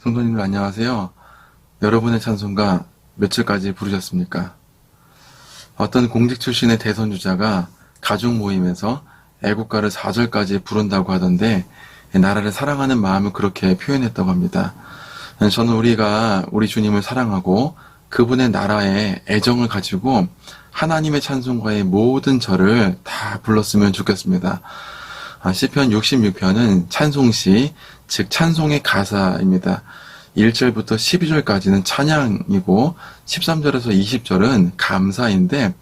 성도님들 안녕하세요. 여러분의 찬송가 며칠까지 부르셨습니까? 어떤 공직 출신의 대선주자가 가족 모임에서 애국가를 4절까지 부른다고 하던데 나라를 사랑하는 마음을 그렇게 표현했다고 합니다. 저는 우리가 우리 주님을 사랑하고 그분의 나라에 애정을 가지고 하나님의 찬송가의 모든 절을 다 불렀으면 좋겠습니다. 시편 66편은 찬송시, 즉 찬송의 가사입니다. 1절부터 12절까지는 찬양이고 13절에서 20절은 감사인데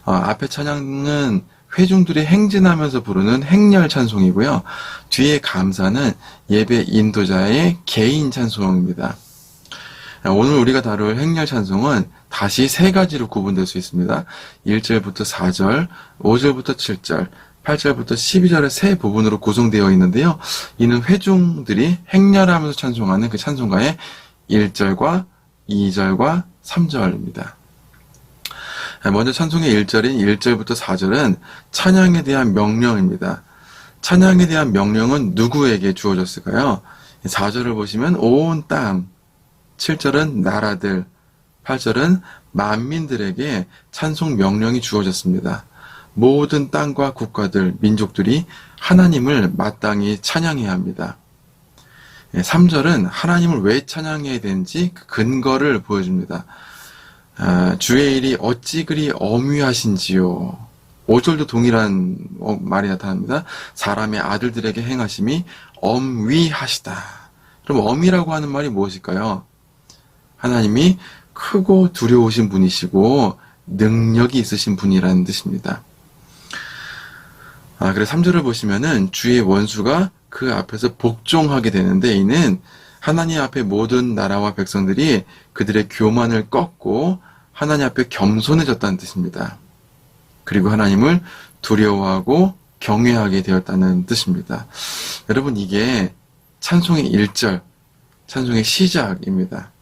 앞에 찬양은 회중들이 행진하면서 부르는 행렬 찬송이고요. 뒤에 감사는 예배 인도자의 개인 찬송입니다. 오늘 우리가 다룰 행렬 찬송은 다시 세 가지로 구분될 수 있습니다. 1절부터 4절, 5절부터 7절, 8절부터 12절의 세 부분으로 구성되어 있는데요. 이는 회중들이 행렬하면서 찬송하는 그 찬송가의 1절과 2절과 3절입니다. 먼저 찬송의 1절인 1절부터 4절은 찬양에 대한 명령입니다. 찬양에 대한 명령은 누구에게 주어졌을까요? 4절을 보시면 온 땅, 7절은 나라들, 8절은 만민들에게 찬송 명령이 주어졌습니다. 모든 땅과 국가들, 민족들이 하나님을 마땅히 찬양해야 합니다. 3절은 하나님을 왜 찬양해야 되는지 그 근거를 보여줍니다. 주의 일이 어찌 그리 엄위하신지요. 5절도 동일한 말이 나타납니다. 사람의 아들들에게 행하심이 엄위하시다. 그럼 엄이라고 하는 말이 무엇일까요? 하나님이 크고 두려우신 분이시고 능력이 있으신 분이라는 뜻입니다. 그래서 3절을 보시면은 주의 원수가 그 앞에서 복종하게 되는데 이는 하나님 앞에 모든 나라와 백성들이 그들의 교만을 꺾고 하나님 앞에 겸손해졌다는 뜻입니다. 그리고 하나님을 두려워하고 경외하게 되었다는 뜻입니다. 여러분 이게 찬송의 1절, 찬송의 시작입니다.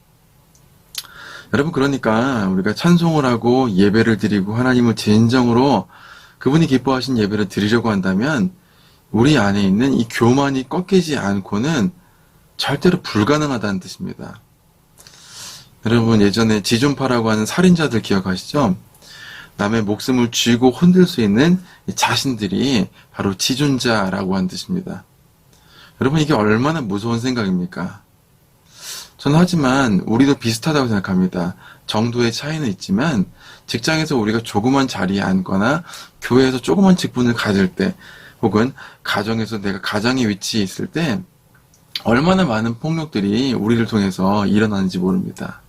여러분 그러니까 우리가 찬송을 하고 예배를 드리고 하나님을 진정으로 그분이 기뻐하신 예배를 드리려고 한다면 우리 안에 있는 이 교만이 꺾이지 않고는 절대로 불가능하다는 뜻입니다. 여러분 예전에 지존파라고 하는 살인자들 기억하시죠? 남의 목숨을 쥐고 흔들 수 있는 자신들이 바로 지존자라고 하는 뜻입니다. 여러분 이게 얼마나 무서운 생각입니까? 저는 하지만 우리도 비슷하다고 생각합니다. 정도의 차이는 있지만 직장에서 우리가 조그만 자리에 앉거나 교회에서 조그만 직분을 가질 때 혹은 가정에서 내가 가장의 위치에 있을 때 얼마나 많은 폭력들이 우리를 통해서 일어나는지 모릅니다.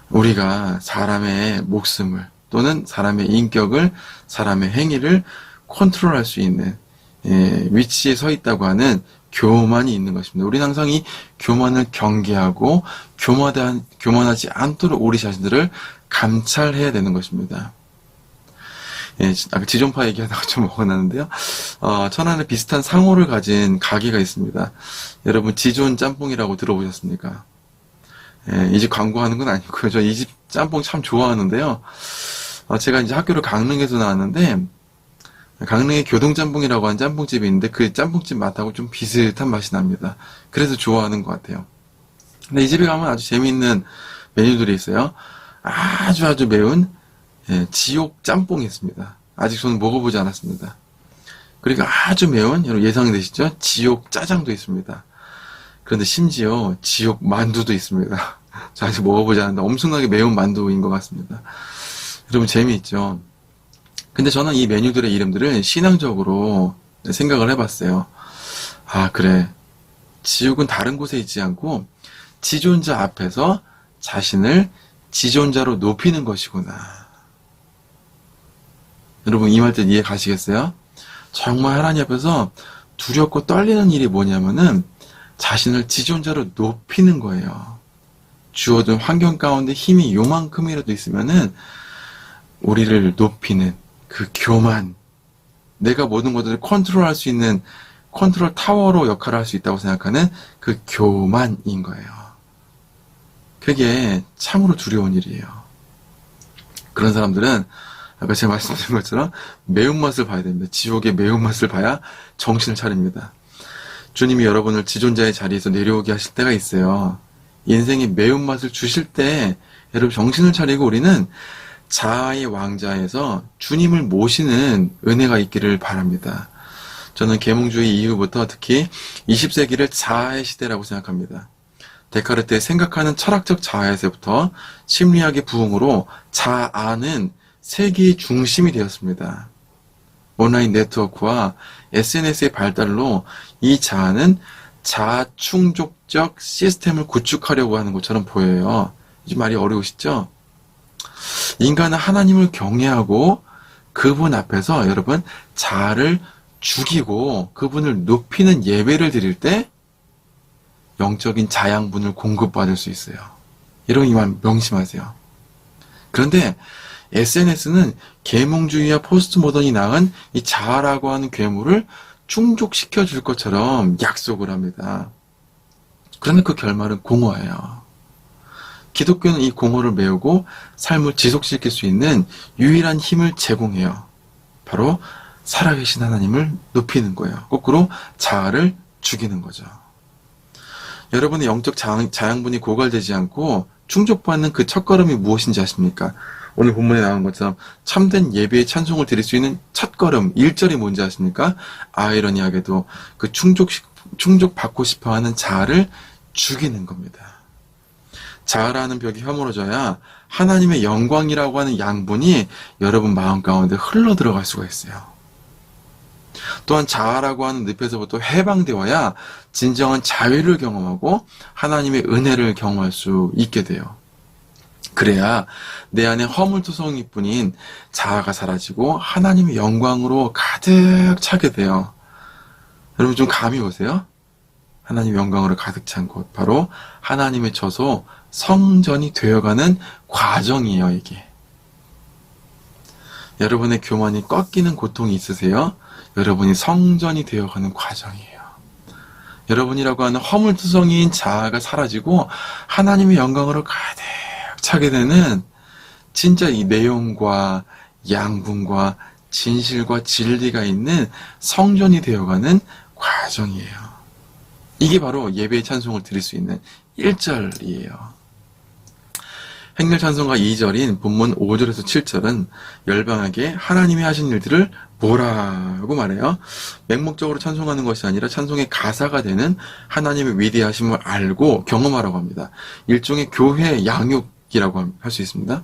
우리가 사람의 목숨을 또는 사람의 인격을 사람의 행위를 컨트롤할 수 있는 위치에 서 있다고 하는 교만이 있는 것입니다. 우리는 항상 이 교만을 경계하고 교만하지 않도록 우리 자신들을 감찰해야 되는 것입니다. 지존파 얘기하다가 좀 어긋났는데요. 천안에 비슷한 상호를 가진 가게가 있습니다. 여러분 지존 짬뽕이라고 들어보셨습니까? 이 집 광고하는 건 아니고요. 저 이 집 짬뽕 참 좋아하는데요. 제가 이제 학교를 강릉에서 나왔는데 강릉에 교동짬뽕이라고 하는 짬뽕집이 있는데 그 짬뽕집 맛하고 좀 비슷한 맛이 납니다. 그래서 좋아하는 것 같아요. 근데 이 집에 가면 아주 재미있는 메뉴들이 있어요. 아주 매운 지옥 짬뽕이 있습니다. 아직 저는 먹어보지 않았습니다. 그리고 아주 매운, 여러분 예상되시죠? 지옥 짜장도 있습니다. 그런데 심지어 지옥 만두도 있습니다. 저 아직 먹어보지 않았는데 엄청나게 매운 만두인 것 같습니다. 여러분 재미있죠? 근데 저는 이 메뉴들의 이름들을 신앙적으로 생각을 해봤어요. 그래. 지옥은 다른 곳에 있지 않고 지존자 앞에서 자신을 지존자로 높이는 것이구나. 여러분 이 말 뜻 이해 가시겠어요? 정말 하나님 앞에서 두렵고 떨리는 일이 뭐냐면은 자신을 지존자로 높이는 거예요. 주어진 환경 가운데 힘이 요만큼이라도 있으면은 우리를 높이는 그 교만, 내가 모든 것들을 컨트롤할 수 있는 컨트롤 타워로 역할을 할 수 있다고 생각하는 그 교만인 거예요. 그게 참으로 두려운 일이에요. 그런 사람들은 아까 제가 말씀드린 것처럼 매운맛을 봐야 됩니다. 지옥의 매운맛을 봐야 정신을 차립니다. 주님이 여러분을 지존자의 자리에서 내려오게 하실 때가 있어요. 인생의 매운맛을 주실 때 여러분 정신을 차리고 우리는 자아의 왕자에서 주님을 모시는 은혜가 있기를 바랍니다. 저는 계몽주의 이후부터 특히 20세기를 자아의 시대라고 생각합니다. 데카르트의 생각하는 철학적 자아에서부터 심리학의 부흥으로 자아는 세계의 중심이 되었습니다. 온라인 네트워크와 SNS의 발달로 이 자아는 자충족적 시스템을 구축하려고 하는 것처럼 보여요. 이 말이 어려우시죠? 인간은 하나님을 경외하고 그분 앞에서 여러분 자아를 죽이고 그분을 높이는 예배를 드릴 때 영적인 자양분을 공급받을 수 있어요. 이런 이만 명심하세요. 그런데 SNS는 계몽주의와 포스트모던이 낳은 이 자아라고 하는 괴물을 충족시켜 줄 것처럼 약속을 합니다. 그런데 그 결말은 공허해요. 기독교는 이 공허를 메우고 삶을 지속시킬 수 있는 유일한 힘을 제공해요. 바로 살아계신 하나님을 높이는 거예요. 거꾸로 자아를 죽이는 거죠. 여러분의 영적 자양분이 고갈되지 않고 충족받는 그 첫걸음이 무엇인지 아십니까? 오늘 본문에 나온 것처럼 참된 예배의 찬송을 드릴 수 있는 첫걸음 1절이 뭔지 아십니까? 아이러니하게도 그 충족받고 싶어하는 자아를 죽이는 겁니다. 자아라는 벽이 허물어져야 하나님의 영광이라고 하는 양분이 여러분 마음 가운데 흘러 들어갈 수가 있어요. 또한 자아라고 하는 늪에서부터 해방되어야 진정한 자유를 경험하고 하나님의 은혜를 경험할 수 있게 돼요. 그래야 내 안에 허물투성이뿐인 자아가 사라지고 하나님의 영광으로 가득 차게 돼요. 여러분 좀 감이 오세요? 하나님의 영광으로 가득 찬 곳, 바로 하나님의 처소 성전이 되어가는 과정이에요. 이게 여러분의 교만이 꺾이는 고통이 있으세요? 여러분이 성전이 되어가는 과정이에요. 여러분이라고 하는 허물투성이인 자아가 사라지고 하나님의 영광으로 가득 차게 되는 진짜 이 내용과 양분과 진실과 진리가 있는 성전이 되어가는 과정이에요. 이게 바로 예배의 찬송을 드릴 수 있는 1절이에요. 행렬찬송가 2절인 본문 5절에서 7절은 열방에게 하나님이 하신 일들을 뭐라고 말해요? 맹목적으로 찬송하는 것이 아니라 찬송의 가사가 되는 하나님의 위대하심을 알고 경험하라고 합니다. 일종의 교회 양육이라고 할 수 있습니다.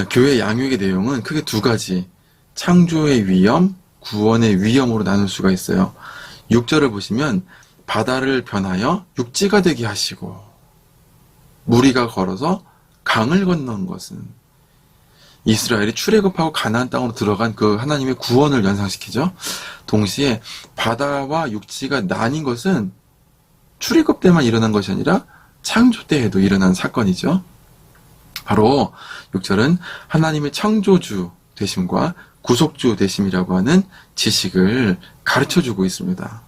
교회 양육의 내용은 크게 두 가지, 창조의 위엄, 구원의 위엄으로 나눌 수가 있어요. 6절을 보시면 바다를 변하여 육지가 되게 하시고 무리가 걸어서 강을 건넌 것은 이스라엘이 출애굽하고 가나안 땅으로 들어간 그 하나님의 구원을 연상시키죠. 동시에 바다와 육지가 나뉜 것은 출애굽 때만 일어난 것이 아니라 창조 때에도 일어난 사건이죠. 바로 6절은 하나님의 창조주 되심과 구속주 되심이라고 하는 지식을 가르쳐주고 있습니다.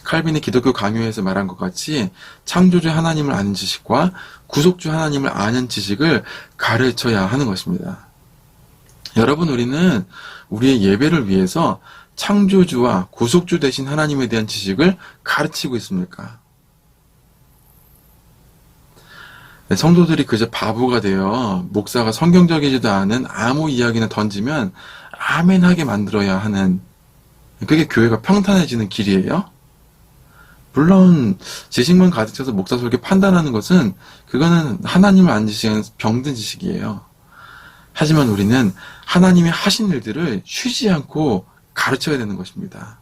칼빈의 기독교 강요에서 말한 것 같이 창조주 하나님을 아는 지식과 구속주 하나님을 아는 지식을 가르쳐야 하는 것입니다. 여러분, 우리는 우리의 예배를 위해서 창조주와 구속주 되신 하나님에 대한 지식을 가르치고 있습니까? 성도들이 그저 바보가 되어 목사가 성경적이지도 않은 아무 이야기나 던지면 아멘하게 만들어야 하는, 그게 교회가 평탄해지는 길이에요. 물론 지식만 가득 차서 목사 설교 판단하는 것은 그거는 하나님을 아는 지식은 병든 지식이에요. 하지만 우리는 하나님이 하신 일들을 쉬지 않고 가르쳐야 되는 것입니다.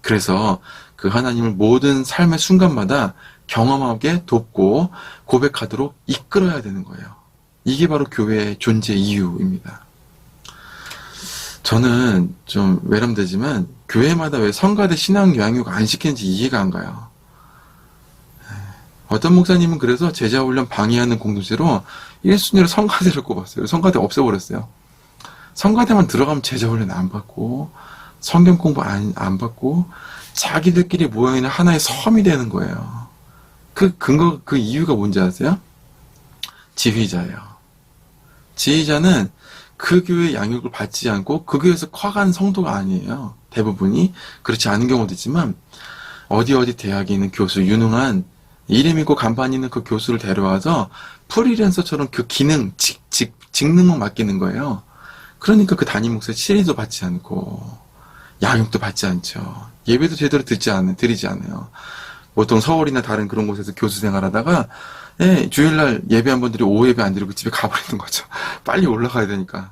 그래서 그 하나님을 모든 삶의 순간마다 경험하게 돕고 고백하도록 이끌어야 되는 거예요. 이게 바로 교회의 존재 이유입니다. 저는 좀 외람되지만 교회마다 왜 성가대 신앙 양육 안 시키는지 이해가 안 가요. 어떤 목사님은 그래서 제자 훈련 방해하는 공동체로 1순위로 성가대를 꼽았어요. 성가대 없애버렸어요. 성가대만 들어가면 제자 훈련 안 받고 성경 공부 안 받고 자기들끼리 모여있는 하나의 섬이 되는 거예요. 그 이유가 뭔지 아세요? 지휘자예요. 지휘자는 그 교회 양육을 받지 않고 그 교회에서 커간 성도가 아니에요. 대부분이. 그렇지 않은 경우도 있지만 어디 대학에 있는 교수, 유능한 이름 있고 간판 있는 그 교수를 데려와서 프리랜서처럼 그 기능, 직능만 맡기는 거예요. 그러니까 그 담임 목사 실의도 받지 않고 양육도 받지 않죠. 예배도 제대로 드리지 않아요. 보통 서울이나 다른 그런 곳에서 교수 생활하다가 주일날 예배 한 번 드리고 오후 예배 안 드리고 집에 가버리는 거죠. 빨리 올라가야 되니까.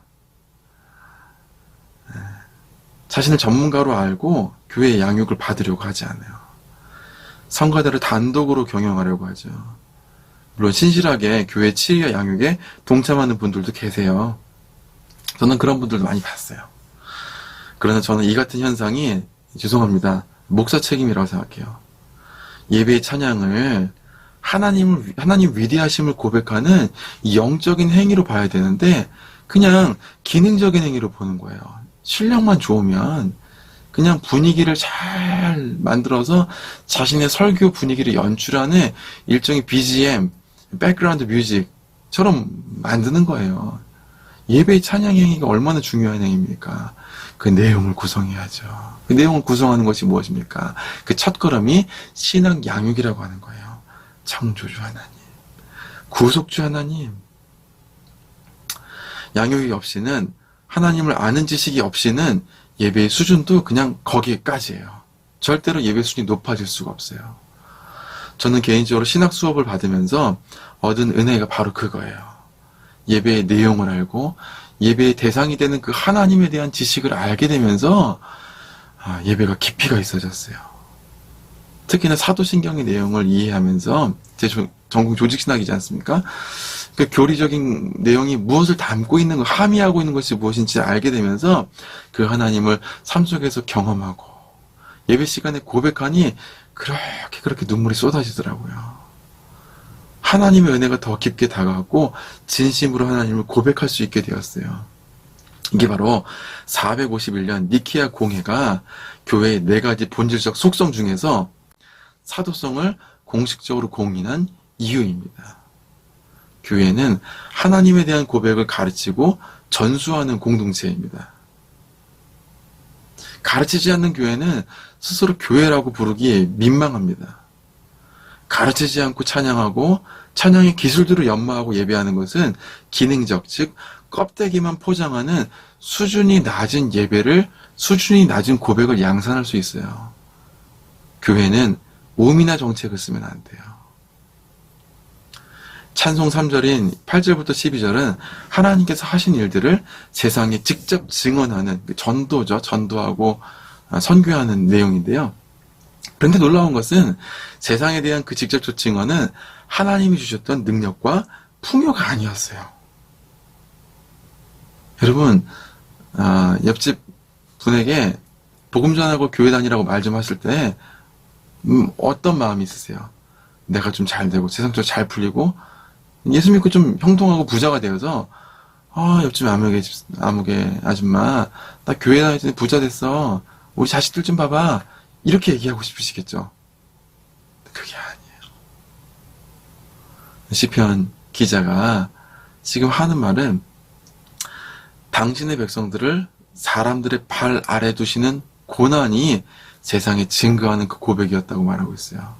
자신을 전문가로 알고 교회의 양육을 받으려고 하지 않아요. 성가대를 단독으로 경영하려고 하죠. 물론 신실하게 교회 치유와 양육에 동참하는 분들도 계세요. 저는 그런 분들도 많이 봤어요. 그러나 저는 이 같은 현상이 죄송합니다. 목사 책임이라고 생각해요. 예배의 찬양을 하나님 위대하심을 고백하는 이 영적인 행위로 봐야 되는데 그냥 기능적인 행위로 보는 거예요. 실력만 좋으면 그냥 분위기를 잘 만들어서 자신의 설교 분위기를 연출하는 일종의 BGM, 백그라운드 뮤직처럼 만드는 거예요. 예배의 찬양 행위가 얼마나 중요한 행위입니까? 그 내용을 구성해야죠. 그 내용을 구성하는 것이 무엇입니까? 그 첫걸음이 신앙 양육이라고 하는 거예요. 창조주 하나님, 구속주 하나님. 양육이 없이는, 하나님을 아는 지식이 없이는 예배의 수준도 그냥 거기까지예요. 절대로 예배 수준이 높아질 수가 없어요. 저는 개인적으로 신학 수업을 받으면서 얻은 은혜가 바로 그거예요. 예배의 내용을 알고 예배의 대상이 되는 그 하나님에 대한 지식을 알게 되면서 예배가 깊이가 있어졌어요. 특히나 사도신경의 내용을 이해하면서, 제 전공 조직신학이지 않습니까? 그 교리적인 내용이 무엇을 담고 있는 거, 함의하고 있는 것이 무엇인지 알게 되면서 그 하나님을 삶 속에서 경험하고 예배 시간에 고백하니 그렇게 눈물이 쏟아지더라고요. 하나님의 은혜가 더 깊게 다가왔고 진심으로 하나님을 고백할 수 있게 되었어요. 이게 바로 451년 니케아 공회가 교회의 4가지 본질적 속성 중에서 사도성을 공식적으로 공인한 이유입니다. 교회는 하나님에 대한 고백을 가르치고 전수하는 공동체입니다. 가르치지 않는 교회는 스스로 교회라고 부르기 민망합니다. 가르치지 않고 찬양하고 찬양의 기술들을 연마하고 예배하는 것은 기능적, 즉 껍데기만 포장하는 수준이 낮은 예배를, 수준이 낮은 고백을 양산할 수 있어요. 교회는 우미나 정책을 쓰면 안 돼요. 찬송 3절인 8절부터 12절은 하나님께서 하신 일들을 세상에 직접 증언하는 전도죠. 전도하고 선교하는 내용인데요. 그런데 놀라운 것은 세상에 대한 그 직접적 증언은 하나님이 주셨던 능력과 풍요가 아니었어요. 여러분, 옆집 분에게 복음 전하고 교회 다니라고 말 좀 하실 때 어떤 마음이 있으세요? 내가 좀 잘 되고 세상적으로 잘 풀리고 예수 믿고 좀 형통하고 부자가 되어서 옆집 아무개 아줌마 나 교회 다니더니 부자 됐어. 우리 자식들 좀 봐봐. 이렇게 얘기하고 싶으시겠죠? 그게 아니에요. 시편 기자가 지금 하는 말은 당신의 백성들을 사람들의 발 아래 두시는 고난이 세상에 증거하는 그 고백이었다고 말하고 있어요.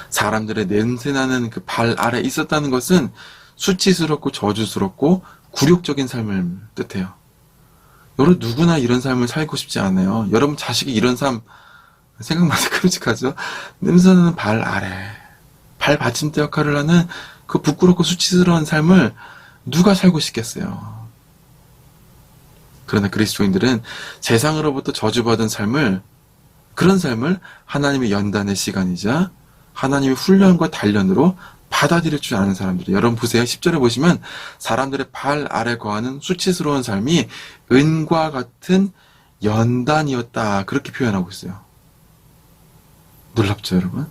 사람들의 냄새나는 그 발 아래 있었다는 것은 수치스럽고 저주스럽고 굴욕적인 삶을 뜻해요. 여러분 누구나 이런 삶을 살고 싶지 않아요. 여러분 자식이 이런 삶 생각만 해도 끔찍하죠. 냄새나는 발 아래, 발 받침대 역할을 하는 그 부끄럽고 수치스러운 삶을 누가 살고 싶겠어요. 그러나 그리스도인들은 세상으로부터 저주받은 그런 삶을 하나님의 연단의 시간이자 하나님의 훈련과 단련으로 받아들일 줄 아는 사람들이에요. 여러분 보세요. 10절에 보시면 사람들의 발 아래 거하는 수치스러운 삶이 은과 같은 연단이었다. 그렇게 표현하고 있어요. 놀랍죠, 여러분?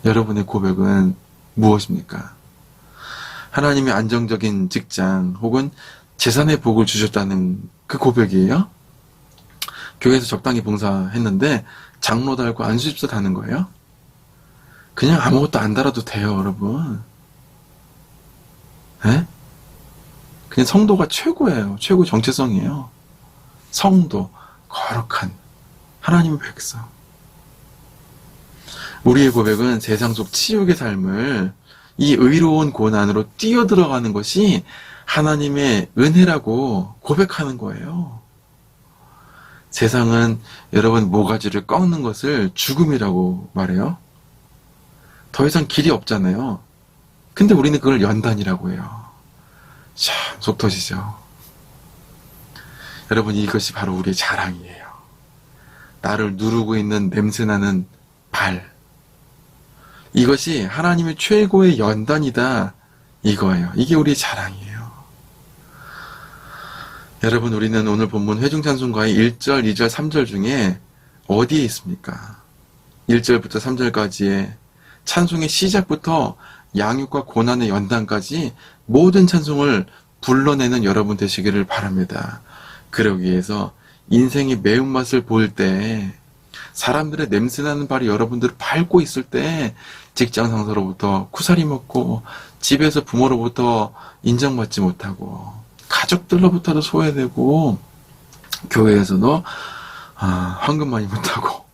여러분의 고백은 무엇입니까? 하나님의 안정적인 직장 혹은 재산의 복을 주셨다는 그 고백이에요? 교회에서 적당히 봉사했는데 장로 달고 안수집사 다는 거예요? 그냥 아무것도 안 달아도 돼요, 여러분. 에? 그냥 성도가 최고예요. 최고 정체성이에요. 성도, 거룩한 하나님의 백성. 우리의 고백은 세상 속 치욕의 삶을 이 의로운 고난으로 뛰어들어가는 것이 하나님의 은혜라고 고백하는 거예요. 세상은 여러분 모가지를 꺾는 것을 죽음이라고 말해요. 더 이상 길이 없잖아요. 근데 우리는 그걸 연단이라고 해요. 참 속 터지죠. 여러분, 이것이 바로 우리의 자랑이에요. 나를 누르고 있는 냄새나는 발. 이것이 하나님의 최고의 연단이다, 이거예요. 이게 우리의 자랑이에요. 여러분, 우리는 오늘 본문 회중찬송가의 1절, 2절, 3절 중에 어디에 있습니까? 1절부터 3절까지의 찬송의 시작부터 양육과 고난의 연단까지 모든 찬송을 불러내는 여러분 되시기를 바랍니다. 그러기 위해서 인생의 매운맛을 볼 때, 사람들의 냄새나는 발이 여러분들을 밟고 있을 때, 직장 상사로부터 쿠사리 먹고, 집에서 부모로부터 인정받지 못하고, 가족들로부터도 소외되고, 교회에서도 헌금 많이 못하고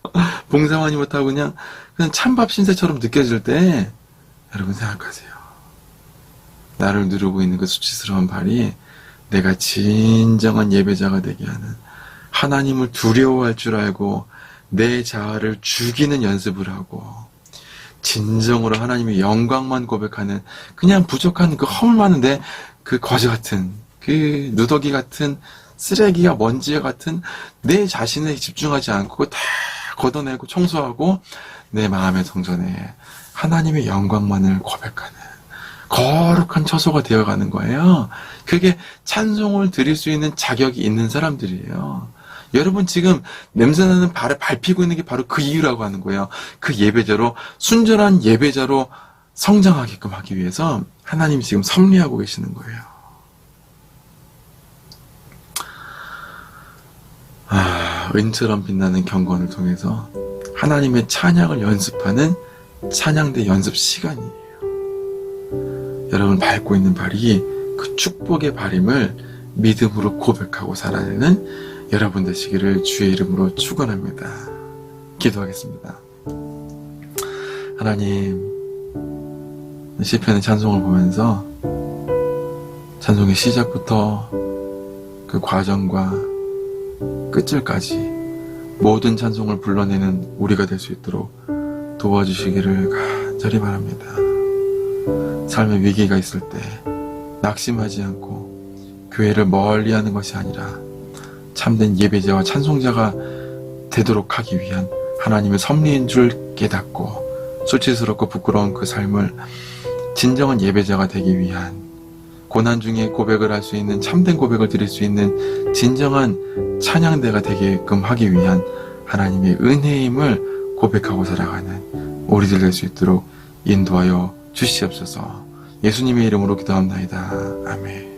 봉사 많이 못하고 그냥 찬밥 신세처럼 느껴질 때, 여러분 생각하세요. 나를 누르고 있는 그 수치스러운 발이 내가 진정한 예배자가 되게 하는, 하나님을 두려워할 줄 알고 내 자아를 죽이는 연습을 하고 진정으로 하나님의 영광만 고백하는, 그냥 부족한 그 허물 많은데 그 거지 같은, 그 누더기 같은, 쓰레기와 먼지와 같은 내 자신에 집중하지 않고 다 걷어내고 청소하고 내 마음의 성전에 하나님의 영광만을 고백하는 거룩한 처소가 되어가는 거예요. 그게 찬송을 드릴 수 있는 자격이 있는 사람들이에요. 여러분, 지금 냄새나는 발을 밟히고 있는 게 바로 그 이유라고 하는 거예요. 그 예배자로, 순전한 예배자로 성장하게끔 하기 위해서 하나님이 지금 섭리하고 계시는 거예요. 은처럼 빛나는 경건을 통해서 하나님의 찬양을 연습하는 찬양대 연습 시간이에요. 여러분, 밟고 있는 발이 그 축복의 발임을 믿음으로 고백하고 살아내는 여러분 되시기를 주의 이름으로 축원합니다. 기도하겠습니다. 하나님, 시편의 찬송을 보면서 찬송의 시작부터 그 과정과 끝절까지 모든 찬송을 불러내는 우리가 될 수 있도록 도와주시기를 간절히 바랍니다. 삶의 위기가 있을 때 낙심하지 않고 교회를 멀리하는 것이 아니라 참된 예배자와 찬송자가 되도록 하기 위한 하나님의 섭리인 줄 깨닫고, 수치스럽고 부끄러운 그 삶을 진정한 예배자가 되기 위한, 고난 중에 고백을 할 수 있는, 참된 고백을 드릴 수 있는 진정한 찬양대가 되게끔 하기 위한 하나님의 은혜임을 고백하고 살아가는 우리들 될 수 있도록 인도하여 주시옵소서. 예수님의 이름으로 기도합나이다. 아멘.